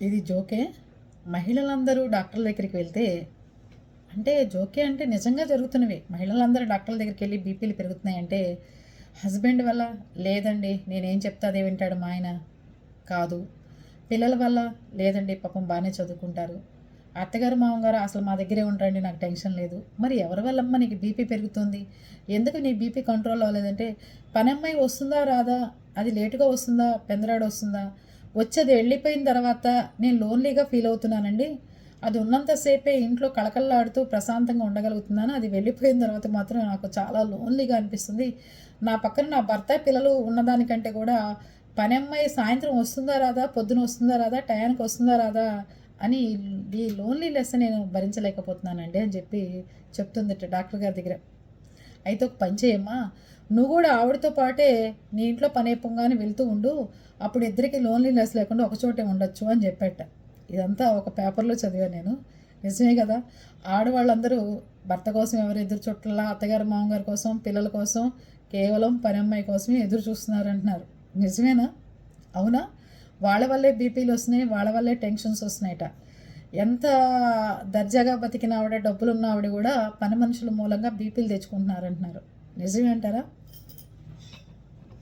ఇది జోకే. మహిళలందరూ డాక్టర్ల దగ్గరికి వెళ్తే అంటే జోకే అంటే నిజంగా జరుగుతున్నవి. మహిళలందరూ డాక్టర్ల దగ్గరికి వెళ్ళి బీపీలు పెరుగుతున్నాయంటే హస్బెండ్ వల్ల లేదండి నేనేం చెప్తే అదే వింటాడు మా ఆయన, కాదు. పిల్లల వల్ల లేదండి పాపం బాగానే చదువుకుంటారు. అత్తగారు మామగారు అసలు మా దగ్గరే ఉంటారండి నాకు టెన్షన్ లేదు. మరి ఎవరి వల్లమ్మ నీకు బీపీ పెరుగుతుంది? ఎందుకు నీ బీపీ కంట్రోల్ అవ్వలేదంటే పని అమ్మాయి వస్తుందా రాదా, అది లేటుగా వస్తుందా పెందరాడు వస్తుందా, వచ్చేది వెళ్ళిపోయిన తర్వాత నేను లోన్లీగా ఫీల్ అవుతున్నానండి. అది ఉన్నంతసేపే ఇంట్లో కళకళలాడుతూ ప్రశాంతంగా ఉండగలుగుతున్నాను. అది వెళ్ళిపోయిన తర్వాత మాత్రం నాకు చాలా లోన్లీగా అనిపిస్తుంది. నా పక్కన నా భర్త పిల్లలు ఉన్నదానికంటే కూడా పని అమ్మాయి సాయంత్రం వస్తుందా రాదా, పొద్దున వస్తుందా రాదా, టయానికి వస్తుందా రాదా అని ఈ లోన్లీనెస్ నేను భరించలేకపోతున్నానండి అని చెప్పి చెప్తుందట డాక్టర్ గారి దగ్గర. అయితే ఒక పని చేయమ్మా, నువ్వు కూడా ఆవిడతో పాటే నీ ఇంట్లో పని అయిపోగానే వెళ్తూ ఉండు, అప్పుడు ఇద్దరికి లోన్లీనెస్ లేకుండా ఒకచోటే ఉండొచ్చు అని చెప్పాట. ఇదంతా ఒక పేపర్లో చదివాను నేను. నిజమే కదా. ఆడవాళ్ళందరూ భర్త కోసం ఎవరు ఎదురు చుట్టలా, అత్తగారు మామగారి కోసం పిల్లల కోసం కేవలం పని అమ్మాయి కోసమే ఎదురు చూస్తున్నారు అంటున్నారు. నిజమేనా? అవునా? వాళ్ళ వల్లే బీపీలు వస్తున్నాయి, వాళ్ళ వల్లే టెన్షన్స్ వస్తున్నాయట. ఎంత దర్జాగా బతికిన ఆవిడ, డబ్బులున్న ఆవిడ కూడా పని మనుషుల మూలంగా బీపీలు తెచ్చుకుంటున్నారంటున్నారు. నిజమే అంటారా?